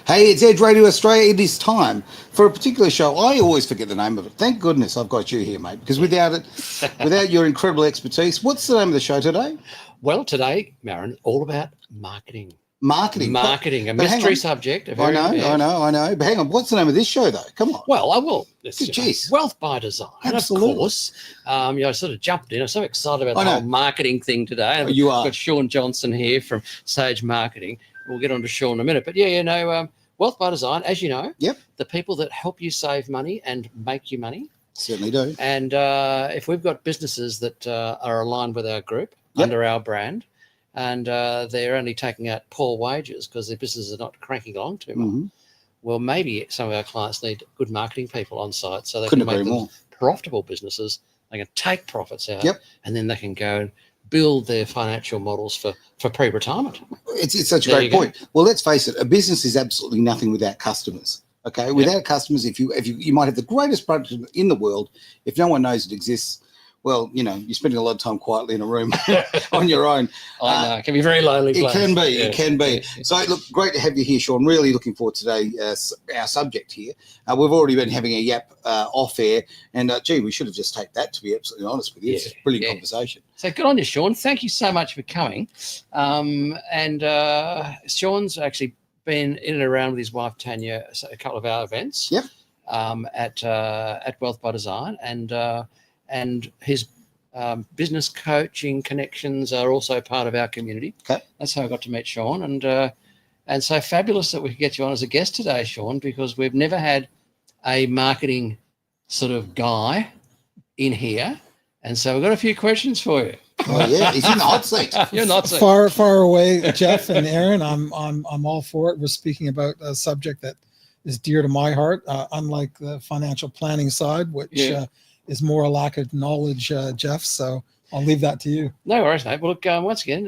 Hey, it's Edge Radio Australia. It is time for a particular show. I always forget the name of it. Thank goodness I've got you here, mate, because without it, without your incredible expertise, what's the name of the show today? Well, today, Marin, all about marketing. Marketing. Marketing, a mystery subject. I know. But hang on, what's the name of this show, though? Come on. Well, I will. Jeez. Wealth by Design. Absolutely. Of course. I sort of jumped in. I'm so excited about the whole marketing thing today. Oh, you are. I've got Sean Johnson here from Sage Marketing. We'll get on to Sean in a minute. But Wealth by Design, as you know, the people that help you save money and make you money. Certainly do. And if we've got businesses that are aligned with our group under our brand, and they're only taking out poor wages because their businesses are not cranking along too much, well, maybe some of our clients need good marketing people on site so they can make them profitable businesses. They can take profits out, and then they can go and build their financial models for pre-retirement. It's such a great point. Well, let's face it, a business is absolutely nothing without customers. Okay, without customers, if you might have the greatest product in the world, if no one knows it exists, well, you're spending a lot of time quietly in a room on your own. I know, it can be very lonely. It can be. So, look, great to have you here, Sean. Really looking forward to today, our subject here. We've already been having a yap off air, and we should have just taken that, to be absolutely honest with you. It's a brilliant conversation. So good on you, Sean. Thank you so much for coming. Sean's actually been in and around with his wife, Tanya, a couple of our events at Wealth by Design, and his business coaching connections are also part of our community. Okay. That's how I got to meet Sean. And so fabulous that we could get you on as a guest today, Sean, because we've never had a marketing sort of guy in here. And so we've got a few questions for you. Oh, yeah, he's in the hot seat. You're in the hot seat. Far away, Jeff and Aaron. I'm all for it. We're speaking about a subject that is dear to my heart, unlike the financial planning side, which is more a lack of knowledge, Jeff. So I'll leave that to you. No worries, mate. Well, look, once again,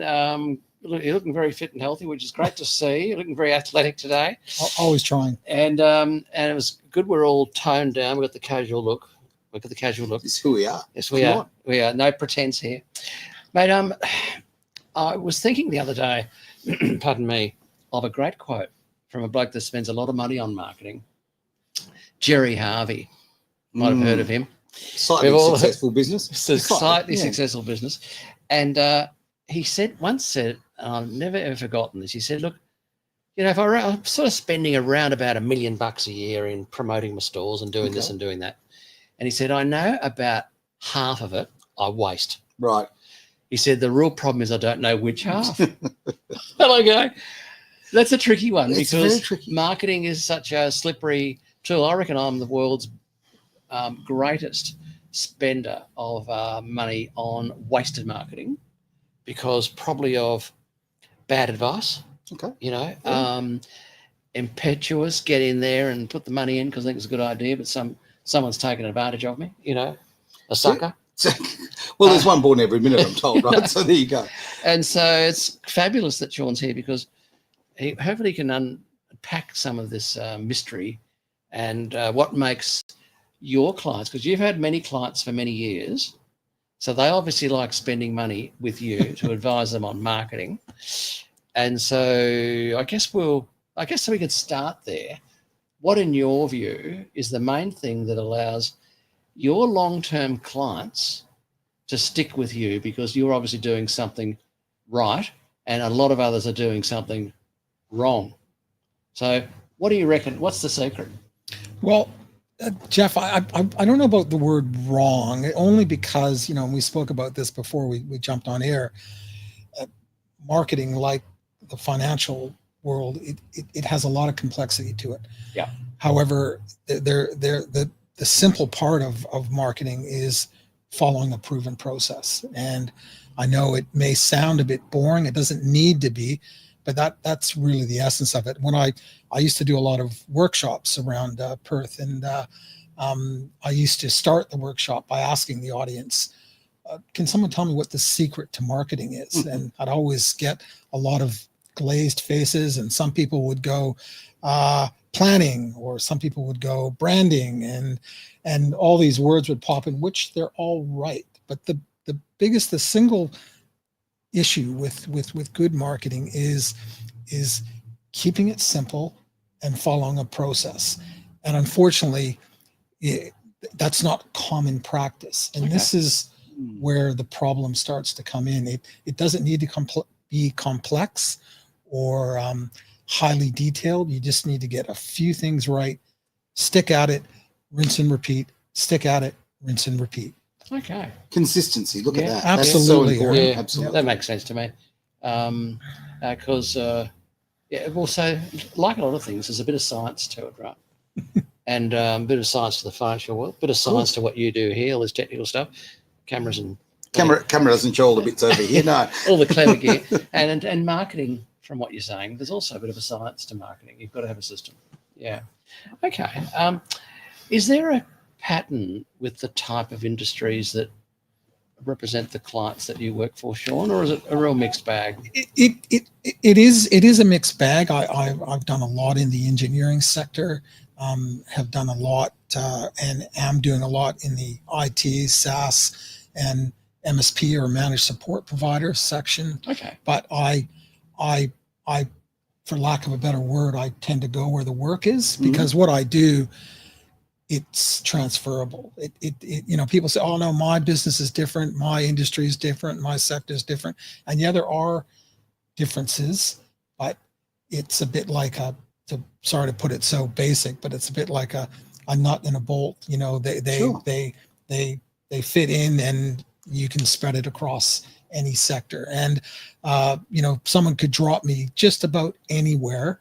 you're looking very fit and healthy, which is great to see. You're looking very athletic today. Always trying. And it was good. We're all toned down. We've got the casual look. Look at the casual look. This is who we are. Yes, we are. We are. No pretense here. Mate, I was thinking the other day, pardon me, of a great quote from a bloke that spends a lot of money on marketing. Jerry Harvey. Might have heard of him. Slightly successful business. Slightly successful business. And he once said, and I've never ever forgotten this, he said, look, if I'm sort of spending around about $1 million a year in promoting my stores and doing this and doing that. And he said, I know about half of it I waste. Right. He said, the real problem is I don't know which half. And I go, that's a tricky one because marketing is such a slippery tool. I reckon I'm the world's greatest spender of money on wasted marketing because probably of bad advice. Okay. Impetuous, get in there and put the money in because I think it's a good idea, but someone's taken advantage of me, a sucker. Well, there's one born every minute, I'm told, right? So there you go. And so it's fabulous that Sean's here because hopefully he can unpack some of this mystery and what makes your clients, because you've had many clients for many years, so they obviously like spending money with you to advise them on marketing. And so I guess we could start there. What, in your view, is the main thing that allows your long-term clients to stick with you because you're obviously doing something right and a lot of others are doing something wrong? So what do you reckon? What's the secret? Well, Jeff, I don't know about the word wrong, only because, we spoke about this before we jumped on air. Marketing, like the financial world, it has a lot of complexity to it. Yeah. However, the simple part of marketing is following a proven process. And I know it may sound a bit boring. It doesn't need to be, but that's really the essence of it. When I used to do a lot of workshops around Perth, and I used to start the workshop by asking the audience, can someone tell me what the secret to marketing is? And I'd always get a lot of glazed faces, and some people would go planning, or some people would go branding, and all these words would pop in, which they're all right. But the single issue with good marketing is keeping it simple and following a process. And unfortunately, that's not common practice. And this is where the problem starts to come in. It doesn't need to be complex or highly detailed. You just need to get a few things right, stick at it, rinse and repeat, stick at it, rinse and repeat. Okay. Consistency. Look at that. Absolutely. That's so important. Yeah, Absolutely. that makes sense to me. Because also, like a lot of things, there's a bit of science to it, right? And a bit of science to the financial world, a bit of science to what you do here, all this technical stuff, cameras and camera doesn't show all the bits over here. No, all the clever gear, and marketing. From what you're saying, there's also a bit of a science to marketing. You've got to have a system. Yeah. Okay. Is there a pattern with the type of industries that represent the clients that you work for, Sean, or is it a real mixed bag? It is a mixed bag. I've done a lot in the engineering sector, have done a lot and am doing a lot in the IT, SaaS, and MSP or managed support provider section. Okay. But I, for lack of a better word, I tend to go where the work is, because what I do, it's transferable. People say, oh no, my business is different. My industry is different. My sector is different. And yeah, there are differences, but it's a bit like sorry to put it so basic, but it's a bit like a nut and a bolt. They fit in, and you can spread it across any sector. And someone could drop me just about anywhere,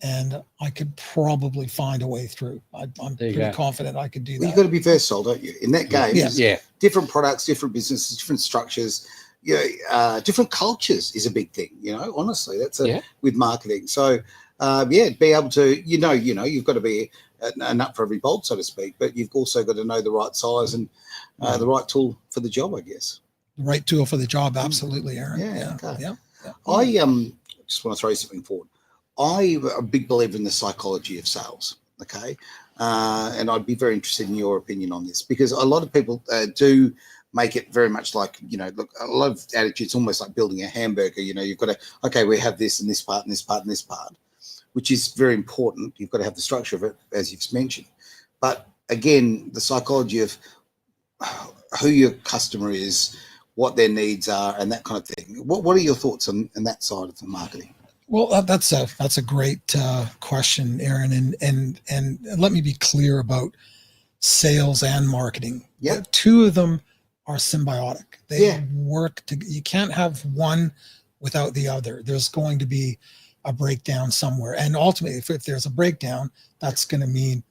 and I could probably find a way through. I'm pretty confident I could do that. You've got to be versatile, don't you? In that game, different products, different businesses, different structures, different cultures is a big thing. Honestly, that's with marketing. So, be able to, you've got to be a nut for every bolt, so to speak, but you've also got to know the right size and the right tool for the job, I guess. The right tool for the job, absolutely, Aaron. Yeah. I just want to throw something forward. I'm a big believer in the psychology of sales, okay? And I'd be very interested in your opinion on this, because a lot of people do make it very much like, look, a lot of attitudes almost like building a hamburger. You've got to, okay, we have this and this part and this part and this part, which is very important. You've got to have the structure of it, as you've mentioned. But again, the psychology of who your customer is, what their needs are, and that kind of thing. What are your thoughts on that side of the marketing? Well, that's a great question, Aaron, and let me be clear about sales and marketing. Yeah, two of them are symbiotic. They work you can't have one without the other. There's going to be a breakdown somewhere, and ultimately, if there's a breakdown, that's going to mean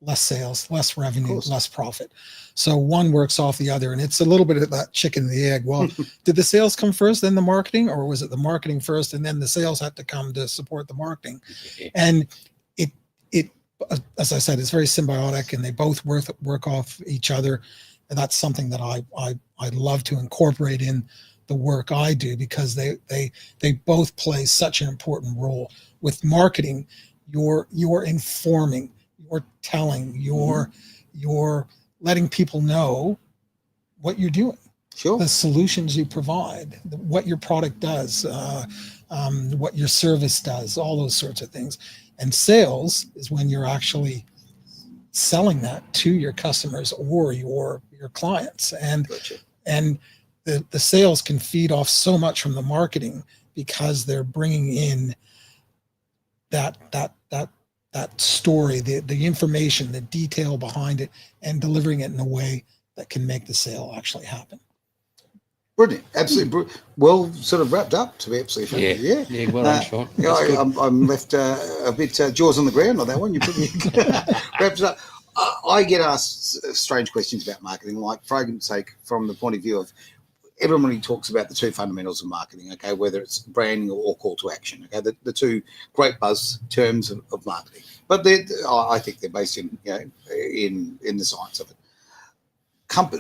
less sales, less revenue, less profit. So one works off the other, and it's a little bit of that chicken and the egg. Well, did the sales come first, then the marketing, or was it the marketing first and then the sales had to come to support the marketing? And it as I said, it's very symbiotic, and they both work off each other. And that's something that I love to incorporate in the work I do, because they both play such an important role. With marketing, you're informing, you're telling, you're letting people know what you're doing, the solutions you provide, what your product does, what your service does, all those sorts of things. And sales is when you're actually selling that to your customers or your clients. And the sales can feed off so much from the marketing, because they're bringing in that story, the information, the detail behind it, and delivering it in a way that can make the sale actually happen. Brilliant, absolutely well, sort of wrapped up, to be absolutely fair. Yeah. Well done, Sean. I'm left a bit jaws on the ground on that one. You pretty wrapped it up. I get asked strange questions about marketing, like, for argument's sake, from the point of view of everybody talks about the two fundamentals of marketing, okay, whether it's branding or call to action, okay, the two great buzz terms of marketing. But I think they're based in the science of it.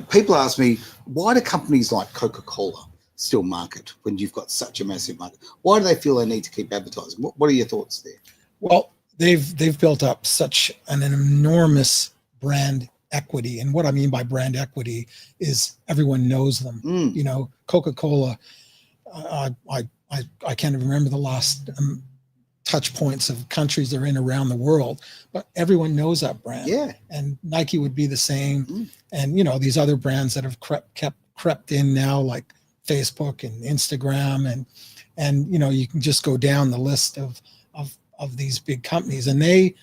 People ask me, why do companies like Coca-Cola still market when you've got such a massive market? Why do they feel they need to keep advertising? What are your thoughts there? Well, they've built up such an enormous brand equity, and what I mean by brand equity is everyone knows them. Coca-Cola. I can't even remember the last touch points of countries they're in around the world, but everyone knows that brand. Yeah. And Nike would be the same. And, you know, these other brands that have crept in now, like Facebook and Instagram, and, you know, you can just go down the list of these big companies, and they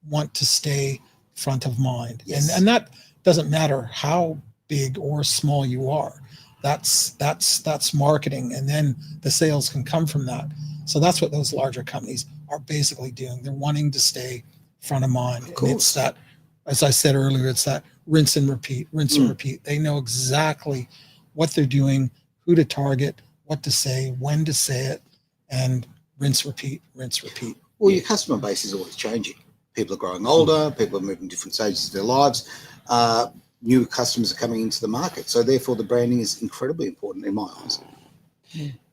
want to stay front of mind. Yes. And that doesn't matter how big or small you are. That's marketing, and then the sales can come from that. So that's what those larger companies are basically doing. They're wanting to stay front of mind. Of course. And it's that, as I said earlier, it's that rinse and repeat, rinse and repeat. They know exactly what they're doing, who to target, what to say, when to say it, and rinse, repeat, rinse, repeat. Well, your customer base is always changing. People are growing older, people are moving different stages of their lives. New customers are coming into the market. So therefore the branding is incredibly important in my eyes.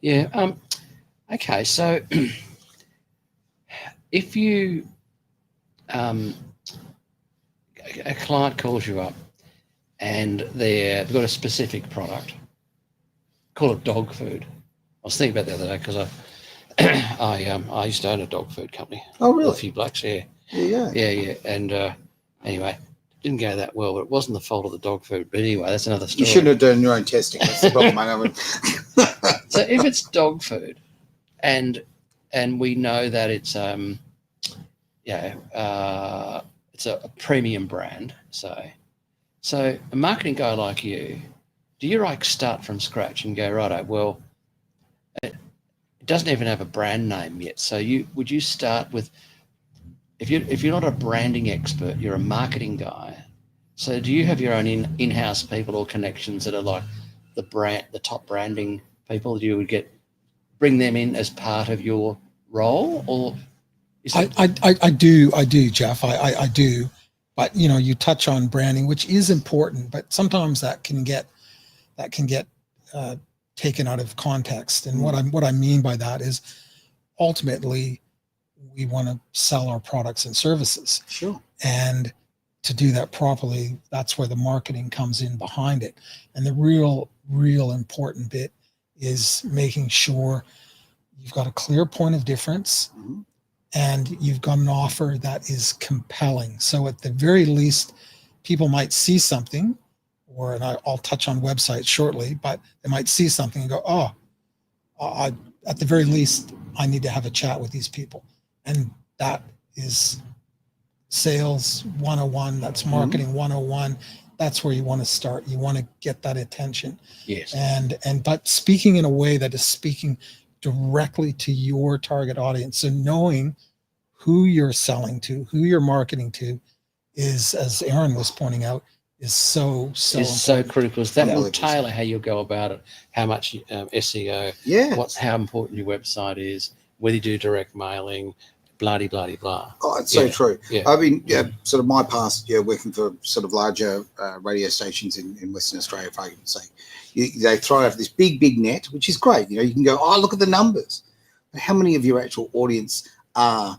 Yeah. Okay. So if you, a client calls you up and they've got a specific product, call it dog food. I was thinking about that the other day because I used to own a dog food company. Oh, really? A few blokes, yeah. Yeah. And anyway, didn't go that well, but it wasn't the fault of the dog food. But anyway, that's another story. You shouldn't have done your own testing. That's the problem. I mean. So if it's dog food, and we know that it's it's a premium brand, so a marketing guy like you, do you like start from scratch and go, righto, well, it doesn't even have a brand name yet, so would you start with, if you're not a branding expert, you're a marketing guy, so do you have your own in-house people or connections that are like the top branding people that you would bring them in as part of your role? Or I do, Jeff. I do. But you know, you touch on branding, which is important, but sometimes that can get taken out of context. And what I mean by that is, ultimately, we want to sell our products and services. Sure. And to do that properly, that's where the marketing comes in behind it. And the real important bit is making sure you've got a clear point of difference, and you've got an offer that is compelling. So at the very least, people might see something, and I'll touch on websites shortly, but they might see something and go, at the very least, I need to have a chat with these people. And that is sales 101, that's marketing 101. That's where you want to start. You want to get that attention. Yes. But speaking in a way that is speaking directly to your target audience. So knowing who you're selling to, who you're marketing to, is, as Aaron was pointing out, is so important. So critical. That will tailor how you go about it, how much SEO, how important your website is, whether you do direct mailing, blah, blah, blah, blah. Oh, it's so true. Yeah. I mean, sort of my past, working for sort of larger radio stations in Western Australia, if I can say, they throw out this big net, which is great. You know, you can go, look at the numbers. But how many of your actual audience are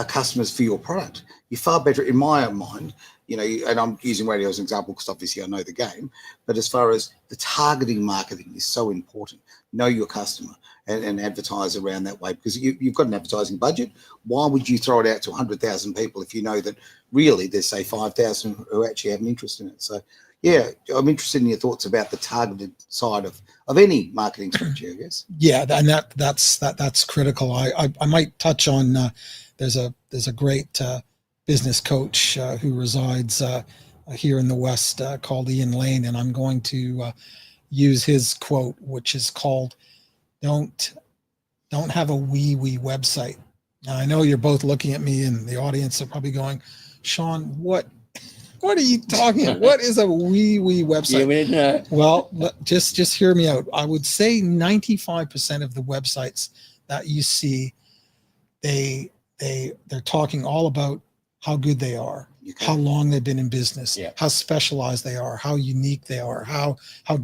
customers for your product? You're far better, in my own mind, you know, and I'm using radio as an example because obviously I know the game, but as far as the targeting marketing is so important. Know your customer and advertise around that way, because you've got an advertising budget. Why would you throw it out to 100,000 people if you know that really there's, say, 5,000 who actually have an interest in it? So, yeah, I'm interested in your thoughts about the targeted side of any marketing strategy, I guess. Yeah, and that's critical. I might touch on there's a great business coach who resides here in the West called Ian Lane, and I'm going to use his quote, which is called, don't have a wee website. Now, I know you're both looking at me, and the audience are probably going, Sean, what are you talking about? What is a wee website? Yeah, we didn't know. Well, just hear me out. I would say 95% of the websites that you see, they're talking all about how good they are, how long they've been in business, how specialized they are, how unique they are, how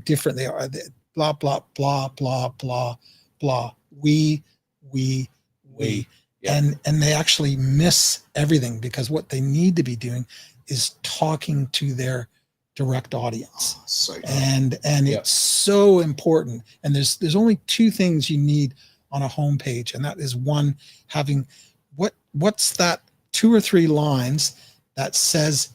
different they are, blah, blah, blah, blah, blah, blah. We. Yeah. And they actually miss everything, because what they need to be doing is talking to their direct audience. And it's so important. And there's only two things you need on a homepage, and that is, one, having what's that 2 or 3 lines that says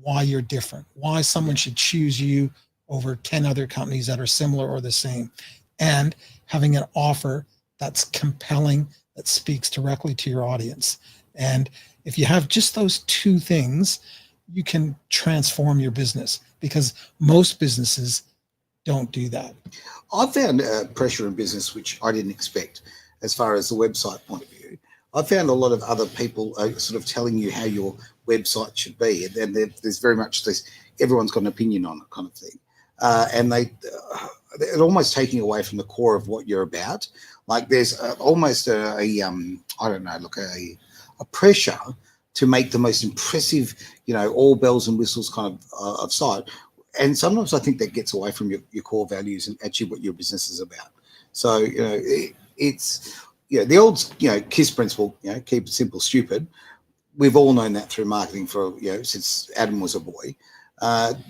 why you're different, why someone should choose you over 10 other companies that are similar or the same, and having an offer that's compelling, that speaks directly to your audience. And if you have just those 2 things, you can transform your business, because most businesses don't do that. I found pressure in business, which I didn't expect, as far as the website point of view. I found a lot of other people sort of telling you how your website should be, and there's very much this, everyone's got an opinion on it kind of thing. And they're almost taking away from the core of what you're about. Like there's almost I don't know, look, a pressure to make the most impressive, all bells and whistles kind of site. And sometimes I think that gets away from your core values and actually what your business is about. So, it's, the old, KISS principle, keep it simple, stupid. We've all known that through marketing for, since Adam was a boy.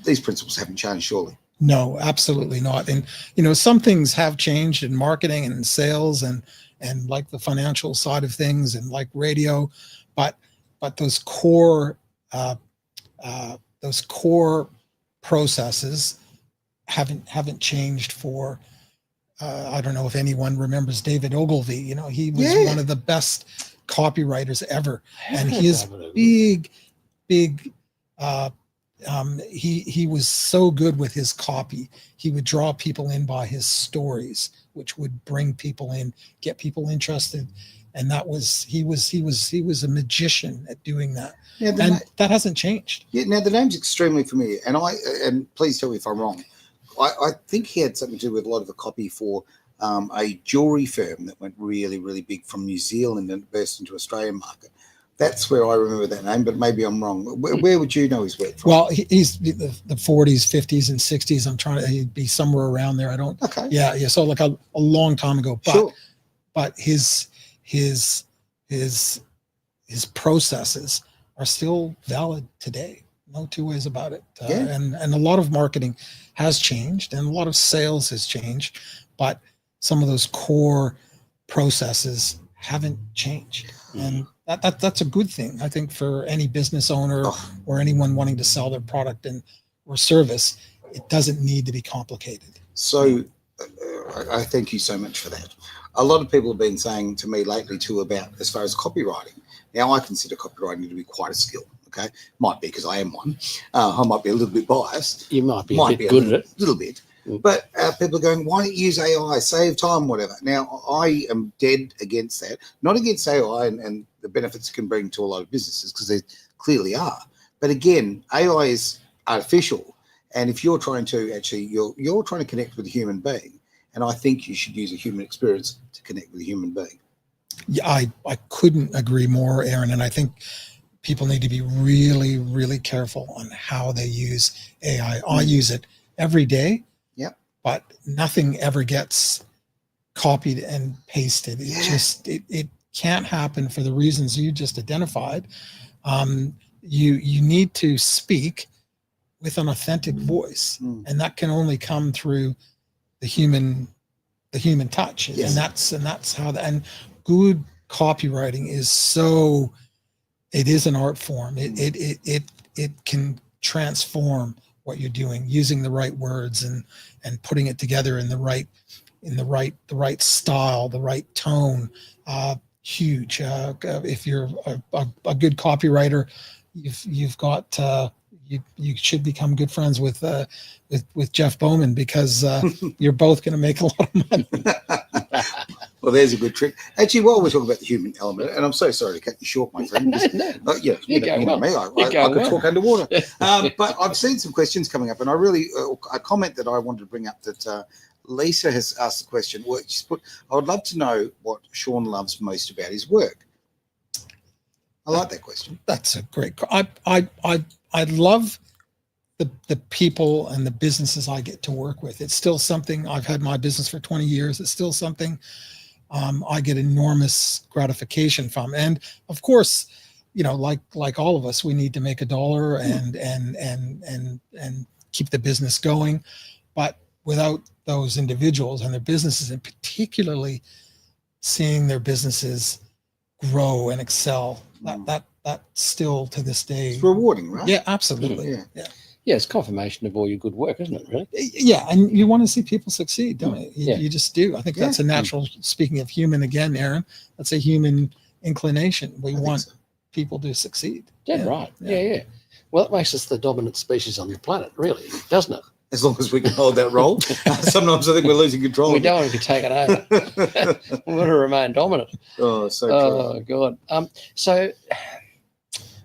These principles haven't changed, surely. No, absolutely not. And, some things have changed in marketing and in sales and like the financial side of things and like radio, but those core processes haven't changed for, I don't know if anyone remembers David Ogilvy. He was one of the best copywriters ever, and his big he was so good with his copy. He would draw people in by his stories, which would bring people in, get people interested, and he was a magician at doing that. Yeah, that hasn't changed. Yeah, now the name's extremely familiar, and please tell me if I'm wrong. I think he had something to do with a lot of the copy for a jewelry firm that went really, really big from New Zealand and burst into Australian market. That's where I remember that name, but maybe I'm wrong. Where would you know his work from? Well, he's the 40s, 50s, and 60s. I'm trying to be somewhere around there. I don't. Okay. Yeah. So like a long time ago. But sure. But his processes are still valid today. No 2 ways about it. And a lot of marketing has changed, and a lot of sales has changed, but some of those core processes haven't changed. And that's a good thing, I think, for any business owner or anyone wanting to sell their product or service. It doesn't need to be complicated. So I thank you so much for that. A lot of people have been saying to me lately too about as far as copywriting. Now, I consider copywriting to be quite a skill. Okay, might be because I am one. I might be a little bit biased. You might be a bit good at it. A little bit. But people are going, why don't you use AI, save time, whatever. Now, I am dead against that. Not against AI and the benefits it can bring to a lot of businesses, because they clearly are. But again, AI is artificial. And if you're trying to actually, you're trying to connect with a human being. And I think you should use a human experience to connect with a human being. Yeah, I couldn't agree more, Aaron. And I think people need to be really, really careful on how they use AI. I use it every day. Yep. But nothing ever gets copied and pasted. It can't happen for the reasons you just identified. You need to speak with an authentic voice, and that can only come through the human touch. Yes. And that's how and good copywriting is so. It is an art form. It can transform what you're doing, using the right words and putting it together in the right style, the right tone. Huge. If you're a good copywriter, you've got you should become good friends with Jeff Bowman, because you're both going to make a lot of money. Well, there's a good trick. Actually, while we're talking about the human element, and I'm so sorry to cut you short, my friend. No. Yeah, you know me. I could talk underwater. But I've seen some questions coming up, and I really a comment that I wanted to bring up that Lisa has asked the question. Well, she's put, I would love to know what Sean loves most about his work. I like that question. That's a great. I love the people and the businesses I get to work with. It's still something. I've had my business for 20 years. It's still something I get enormous gratification from. And of course, like all of us, we need to make a dollar and keep the business going. But without those individuals and their businesses, and particularly seeing their businesses grow and excel. That still to this day. It's rewarding, right? Yeah, absolutely. Yeah. Yeah, it's confirmation of all your good work, isn't it, really? Yeah, and you want to see people succeed, don't you? Yeah. You just do. I think that's a natural, speaking of human again, Aaron, that's a human inclination. We want people to succeed. Yeah, right. Yeah. Well, it makes us the dominant species on the planet, really, doesn't it? As long as we can hold that role. Sometimes I think we're losing control. We don't want to be taken over. We want to remain dominant. Oh, so true. Oh, God. So,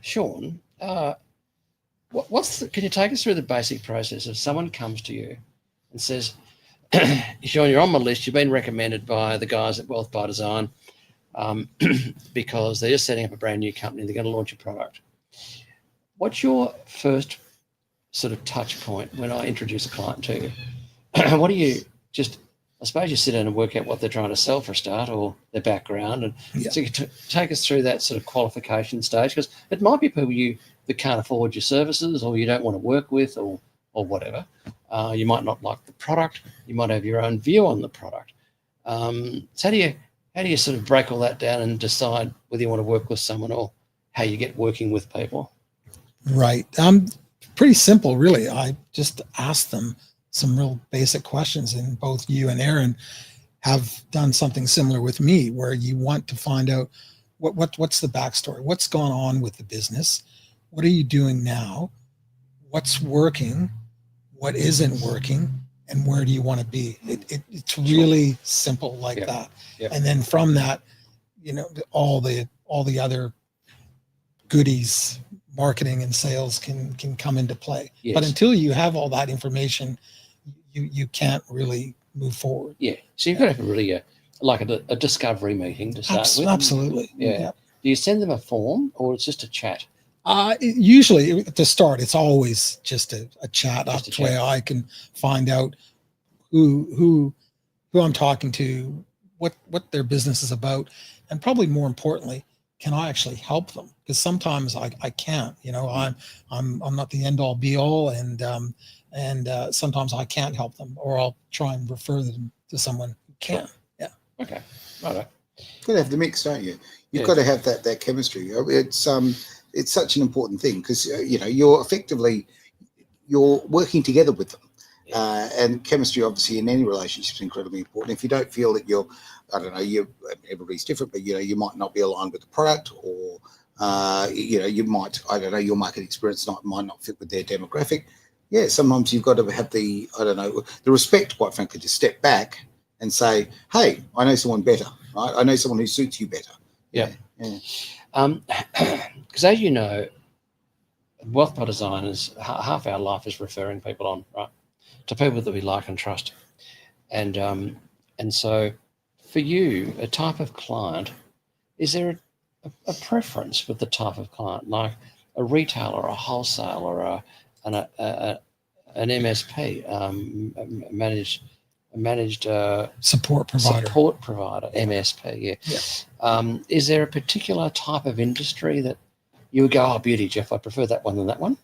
Sean, can you take us through the basic process if someone comes to you and says, Sean, you're on my list, you've been recommended by the guys at Wealth by Design because they're just setting up a brand new company, they're going to launch a product. What's your first sort of touch point when I introduce a client to you? What do you I suppose you sit down and work out what they're trying to sell for a start, or their background, and so you take us through that sort of qualification stage, because it might be people that can't afford your services, or you don't want to work with, or whatever. You might not like the product. You might have your own view on the product. So how do you sort of break all that down and decide whether you want to work with someone or how you get working with people? Right. Pretty simple, really. I just ask them some real basic questions, and both you and Aaron have done something similar with me, where you want to find out what's the backstory, what's going on with the business, what are you doing now, what's working, what isn't working, and where do you want to be. It's really simple like that. Yep. And then from that, all the other goodies, marketing and sales can come into play. Yes. But until you have all that information, you can't really move forward. Yeah. So you've got to have really a discovery meeting to start with. Absolutely. Yeah. Do you send them a form, or it's just a chat? Usually to start, it's always just a chat. That's the way I can find out who I'm talking to, what their business is about, and probably more importantly, can I actually help them? Because sometimes I can't. I'm not the end all be all, and sometimes I can't help them, or I'll try and refer them to someone who can. Sure. Yeah. Okay. Right. You've got to have the mix, don't you? You've got to have that chemistry. It's such an important thing, because you're working together with them, and chemistry, obviously, in any relationship is incredibly important. If you don't feel that everybody's different, but you might not be aligned with the product, or you might, your market experience might not fit with their demographic. Yeah, sometimes you've got to have the respect, quite frankly, to step back and say, hey, I know someone better, right? I know someone who suits you better. Yeah. Because as you know, Wealth by Design is half our life is referring people on, right, to people that we like and trust. And so for you, a type of client, is there a preference with the type of client, like a retailer, a wholesaler, an MSP, managed support provider, MSP? Yeah. Is there a particular type of industry that you would go, oh, beauty, Jeff, I prefer that one than that one?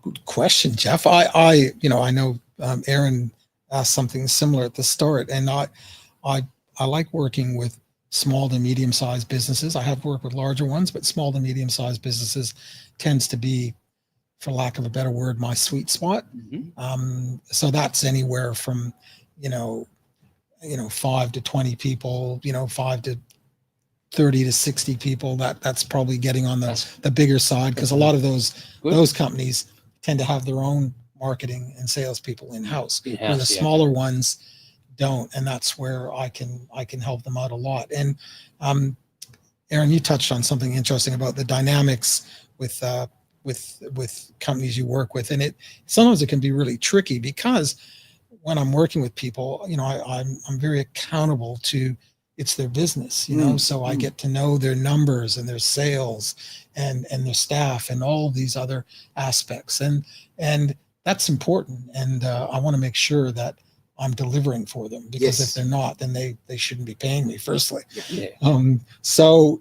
Good question, Jeff. I know Aaron asked something similar at the start, and I like working with small to medium-sized businesses. I have worked with larger ones, but small to medium-sized businesses tends to be, for lack of a better word, my sweet spot. Mm-hmm. So that's anywhere from 5 to 20 people, 5 to 30 to 60 people. That's probably getting on the bigger side, because a lot of those companies tend to have their own marketing and salespeople in-house, where the smaller ones don't, and that's where I can help them out a lot. And Aaron, you touched on something interesting about the dynamics with companies you work with, and sometimes it can be really tricky, because when I'm working with people, I'm very accountable to, it's their business, so I get to know their numbers and their sales and their staff and all of these other aspects, and that's important, and I want to make sure that I'm delivering for them, because if they're not, then they shouldn't be paying me, firstly. Yeah. So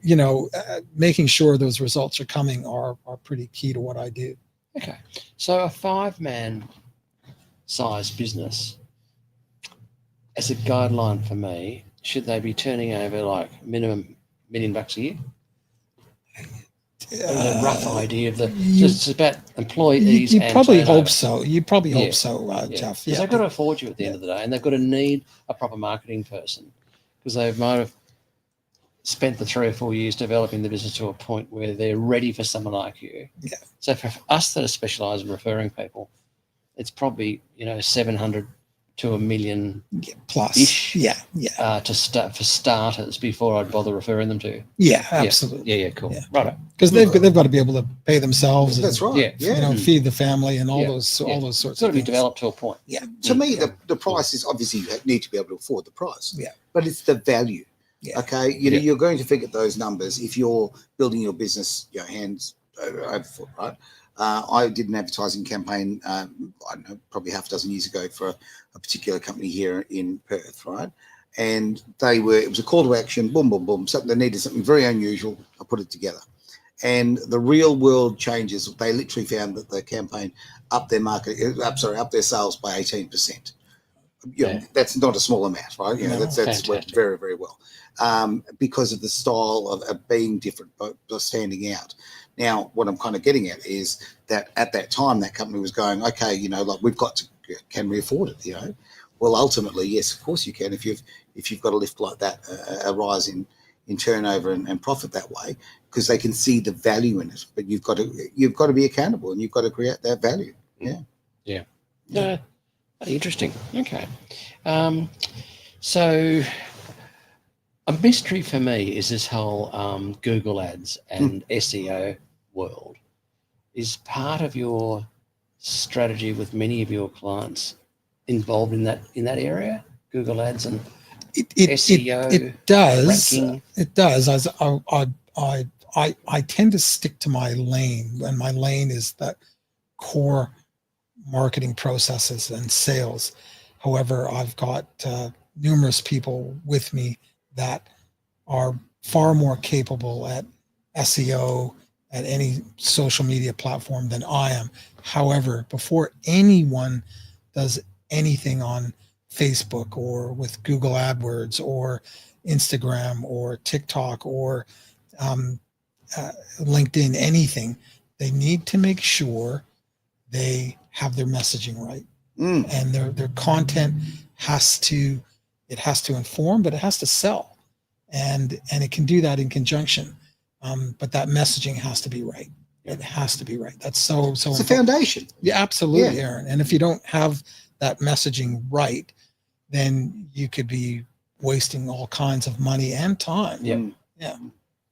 making sure those results are coming are pretty key to what I do. Okay. So a 5-man size business, as a guideline for me, should they be turning over like minimum million bucks a year? Uh, A rough idea of the. you- Just about employees. you and probably turnover. hope so. You probably Yeah. hope so, Jeff. Because they've got to afford you at the end of the day, and they've got to need a proper marketing person because they might have spent the 3 or 4 years developing the business to a point where they're ready for someone like you. Yeah. So for us that are specialised in referring people, it's probably 700 to $1 million plus. ish. Yeah. To start for starters before I'd bother referring them to. Yeah, absolutely. Yeah, cool. Yeah. Right. Because they've got to be able to pay themselves. That's and, right. Yeah. feed the family and all Yeah. those sorts It's of got to be things. developed to a point. Yeah. To me, the price is obviously you need to be able to afford the price. Yeah. But it's the value. Yeah. Okay. You're going to figure those numbers if you're building your business, hands over foot, right? I did an advertising campaign, I don't know, probably half a dozen years ago for a particular company here in Perth, right? And it was a call to action, boom, boom, boom, something they needed, something very unusual. I put it together. And the real world changes, they literally found that the campaign upped their sales by 18%. That's not a small amount, right? That's worked very, very well because of the style of being different, but standing out. Now, what I'm kind of getting at is that at that time, that company was going, okay, we've got to, can we afford it? Well, ultimately, yes, of course you can. If you've got a lift like that, a rise in turnover and profit that way, because they can see the value in it. But you've got to be accountable, and you've got to create that value. Yeah. Interesting. Okay. So a mystery for me is this whole Google Ads and SEO world. Is part of your strategy with many of your clients involved in that area? Google Ads and SEO. It does. Ranking. It does. As I tend to stick to my lane, and my lane is that core marketing processes and sales. However, I've got numerous people with me that are far more capable at SEO, at any social media platform than I am. However, before anyone does anything on Facebook or with Google AdWords or Instagram or TikTok or LinkedIn, anything, they need to make sure they have their messaging right. And their content has to inform, but it has to sell. And it can do that in conjunction. But that messaging has to be right. It has to be right. That's so It's a important. foundation. Yeah, absolutely, Yeah. Aaron. And if you don't have that messaging right, then you could be wasting all kinds of money and time. Yeah.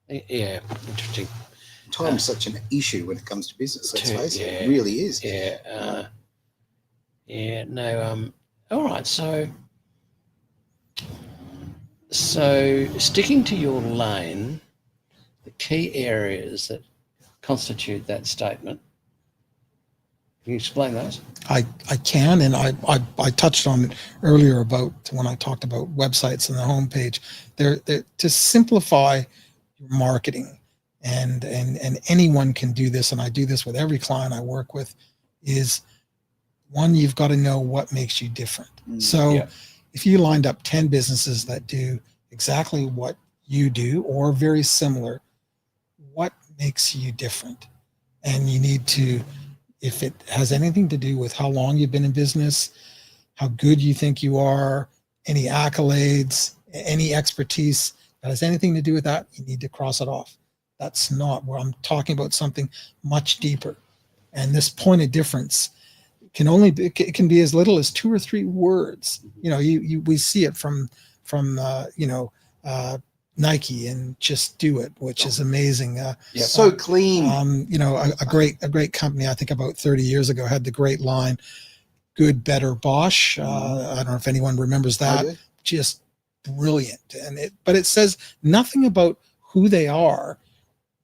Interesting. Time's such an issue when it comes to business. Let's face it. Yeah. It really is. All right. So sticking to your lane, the key areas that constitute that statement. Can you explain those? I can, and I touched on it earlier about when I talked about websites and the homepage. They're to simplify your marketing, and anyone can do this, and I do this with every client I work with. Is one, you've got to know what makes you different. So if you lined up 10 businesses that do exactly what you do or very similar, what makes you different? And you need to, if it has anything to do with how long you've been in business, how good you think you are, any accolades, any expertise that has anything to do with that, you need to cross it off. That's not where I'm talking about. Something much deeper. And this point of difference it can be as little as 2 or 3 words. We see it from Nike and Just Do It, which is amazing. So clean. A great company, I think about 30 years ago, had the great line, "Good, better, Bosch." I don't know if anyone remembers that. Just brilliant. But it says nothing about who they are,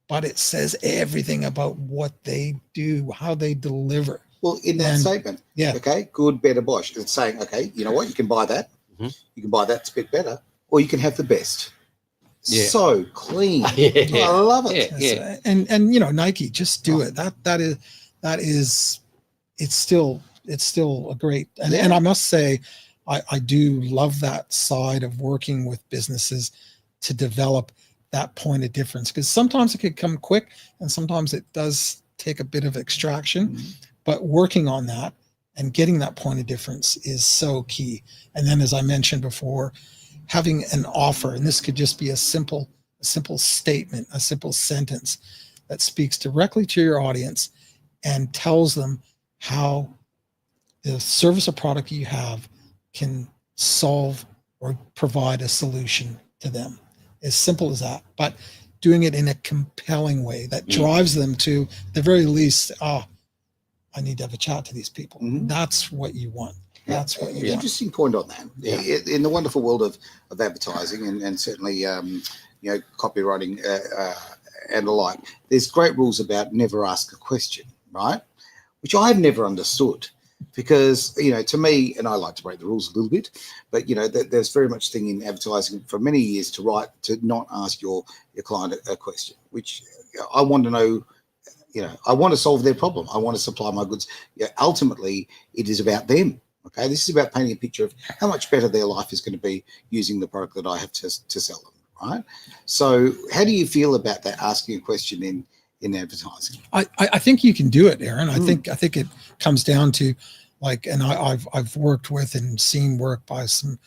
but it says everything about what they do, how they deliver. Well, in that statement, okay, good, better, Bosch. It's saying, okay, you know what? You can buy that. Mm-hmm. You can buy that. It's a bit better, or you can have the best. Yeah. So clean. I love it. Yeah. And Nike, Just Do It. That is it's still a great. And I must say, I do love that side of working with businesses to develop that point of difference, because sometimes it could come quick and sometimes it does take a bit of extraction, but working on that and getting that point of difference is so key. And then, as I mentioned before, having an offer, and this could just be a simple statement, a simple sentence that speaks directly to your audience and tells them how the service or product you have can solve or provide a solution to them. As simple as that, but doing it in a compelling way that drives them to the very least, I need to have a chat to these people. That's what you want. That's what you want. Interesting point on that. In the wonderful world of advertising and certainly copywriting and the like, there's great rules about never ask a question, right? Which I've never understood. Because, to me, and I like to break the rules a little bit, but, there's very much thing in advertising for many years to not ask your client a question, which I want to know, I want to solve their problem. I want to supply my goods. Ultimately, it is about them. Okay, this is about painting a picture of how much better their life is going to be using the product that I have to sell them, right? So how do you feel about that, asking a question in advertising? I think you can do it, Aaron. I think it comes down to and I've worked with and seen work by some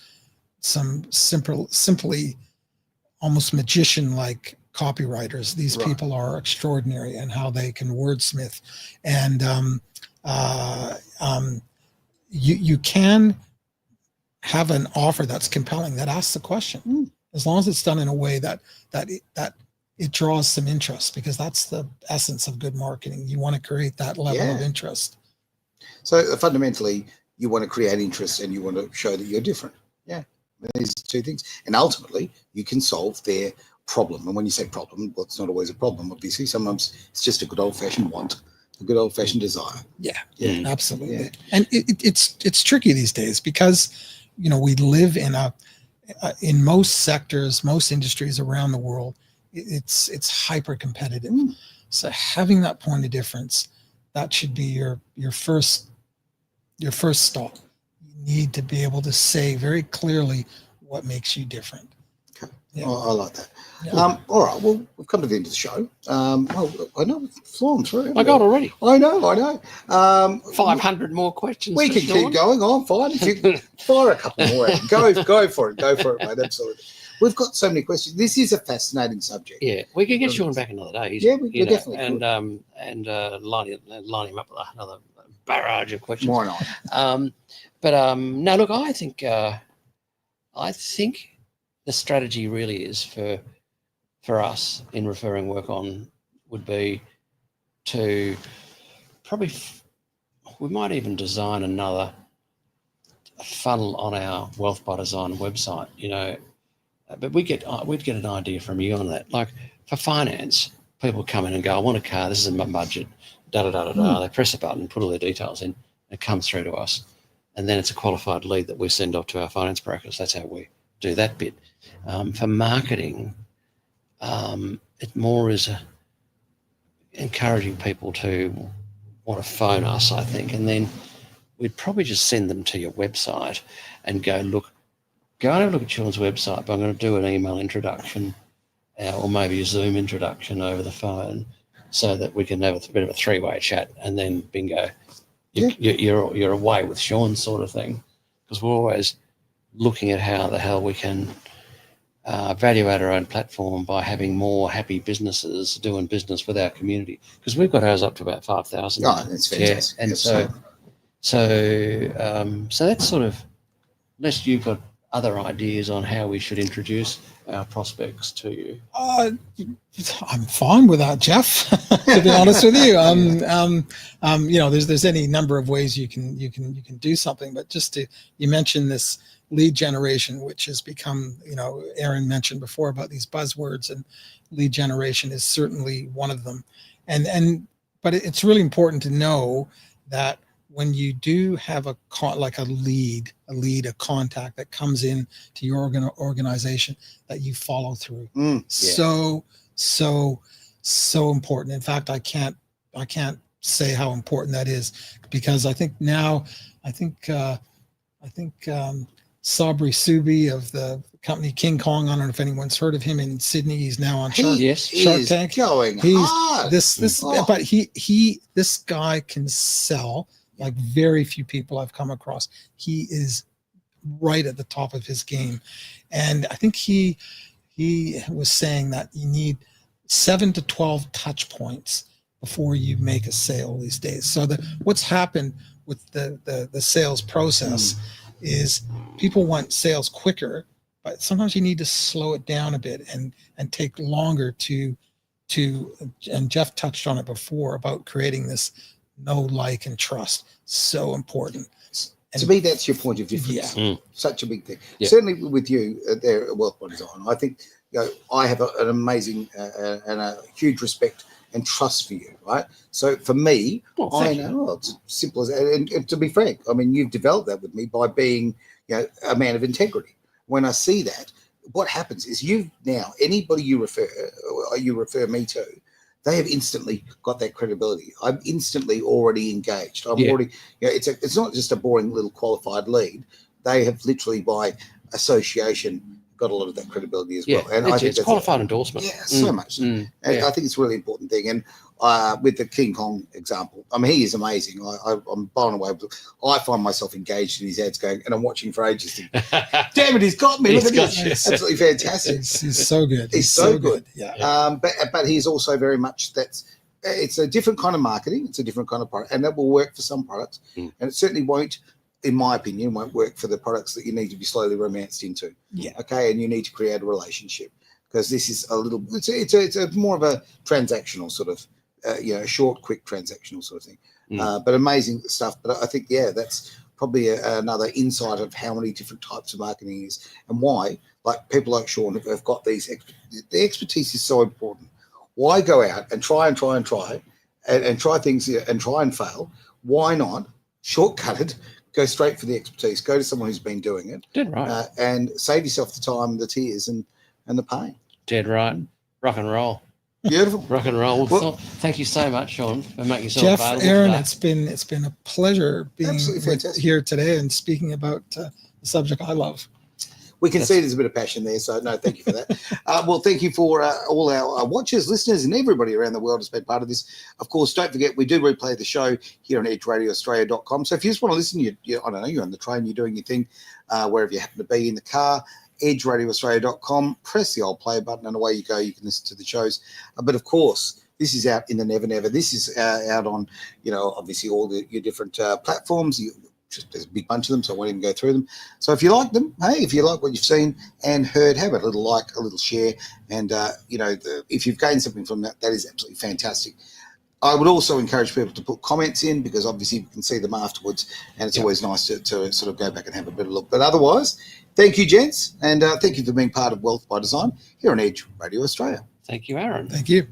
simply almost magician-like copywriters. These people are extraordinary in how they can wordsmith, and you can have an offer that's compelling, that asks the question, as long as it's done in a way that it draws some interest, because that's the essence of good marketing. You want to create that level of interest. So fundamentally, you want to create interest and you want to show that you're different. Yeah, these two things. And ultimately, you can solve their problem. And when you say problem, well, it's not always a problem, obviously. Sometimes it's just a good old-fashioned want, a good old-fashioned desire. Yeah, absolutely. Yeah. And it's tricky these days because, we live in most sectors, most industries around the world, it's hyper competitive. So having that point of difference, that should be your first stop. You need to be able to say very clearly what makes you different. Okay. Yeah. I like that. Yeah. All right. Well, we've come to the end of the show. Well, I know we've flown through. I got already. I know. 500 more questions. We can keep going. I'm fine. If you can fire a couple more out. Go for it. Go for it, mate. Absolutely. We've got so many questions. This is a fascinating subject. Yeah, we can get Sean back another day. We definitely and line him up with another barrage of questions. Why not? No, look, I think the strategy really is for us in referring work on would be to probably we might even design another funnel on our Wealth by Design website. But we'd get an idea from you on that. Like for finance, people come in and go, I want a car, this is my budget, They press a button, put all their details in, and it comes through to us. And then it's a qualified lead that we send off to our finance brokers. That's how we do that bit. For marketing, it more is encouraging people to want to phone us, I think. And then we'd probably just send them to your website and go and have a look at Sean's website, but I'm going to do an email introduction or maybe a Zoom introduction over the phone so that we can have a bit of a three-way chat, and then bingo, you're away with Sean sort of thing, because we're always looking at how the hell we can evaluate our own platform by having more happy businesses doing business with our community, because we've got ours up to about 5,000. Oh, that's fantastic. And so that's sort of, unless you've got other ideas on how we should introduce our prospects to you. I'm fine with that, Jeff. To be honest with you, there's any number of ways you can do something, but you mentioned this lead generation, which has become, Aaron mentioned before about these buzzwords, and lead generation is certainly one of them. But it's really important to know that when you do have a lead, a contact that comes in to your organization, that you follow through. So important. In fact, I can't say how important that is, because I think Sabri Subi of the company King Kong. I don't know if anyone's heard of him in Sydney. He's now on Shark, Yes. Shark is Tank. going He's hard. but this guy can sell like very few people I've come across. He is right at the top of his game, and I think he was saying that you need 7 to 12 touch points before you make a sale these days. So what's happened with the sales process is people want sales quicker, but sometimes you need to slow it down a bit and take longer to and Jeff touched on it before about creating this know, like, and trust. So important. And to me, that's your point of difference. Yeah. Such a big thing. Yeah. Certainly with you there at Wealth by Design, I think I have an amazing and a huge respect and trust for you, right? So for me, I know it's as simple as, and to be frank, I mean, you've developed that with me by being, a man of integrity. When I see that, what happens is anybody you refer me to, they have instantly got that credibility. I'm instantly already engaged. I'm already, it's not just a boring little qualified lead. They have literally by association got a lot of that credibility as well. And I think it's qualified endorsement. Yeah, so much. And I think it's a really important thing. And with the King Kong example, I mean, he is amazing. I'm blown away. I find myself engaged in his ads going, and I'm watching for ages. Damn it, he's got me. Look at this. Absolutely fantastic. He's so good. He's so good. Yeah. But he's also very much it's a different kind of marketing. It's a different kind of product. And that will work for some products. And it certainly won't, in my opinion, won't work for the products that you need to be slowly romanced into. Yeah. Okay. And you need to create a relationship because this is it's a more of a transactional sort of, a short, quick transactional sort of thing. But amazing stuff. But I think, that's probably another insight of how many different types of marketing is and why, like people like Sean have got the expertise is so important. Why go out and try and try things and try and fail? Why not shortcut it? Go straight for the expertise. Go to someone who's been doing it. Dead right. And save yourself the time, the tears, and the pain. Dead right. Rock and roll. Beautiful. Rock and roll. Well, thank you so much, Sean, for making yourself available. Jeff, Aaron, today. it's been a pleasure being here today and speaking about the subject I love. We can see there's a bit of passion there, so no, thank you for that. Well, thank you for all our watchers, listeners, and everybody around the world who's been part of this. Of course, don't forget, we do replay the show here on edgeradioaustralia.com. So if you just want to listen, I don't know, you're on the train, you're doing your thing, wherever you happen to be, in the car, edgeradioaustralia.com, press the old play button, and away you go. You can listen to the shows. But of course, this is out in the never, never. This is out on, obviously all your different platforms. There's a big bunch of them, so I won't even go through them. So if you like them, hey, if you like what you've seen and heard, have a little like, a little share, and if you've gained something from that, that is absolutely fantastic. I would also encourage people to put comments in because obviously you can see them afterwards, and it's always nice to sort of go back and have a better look. But otherwise, thank you, gents, and thank you for being part of Wealth by Design here on Edge Radio Australia. Thank you, Aaron. Thank you.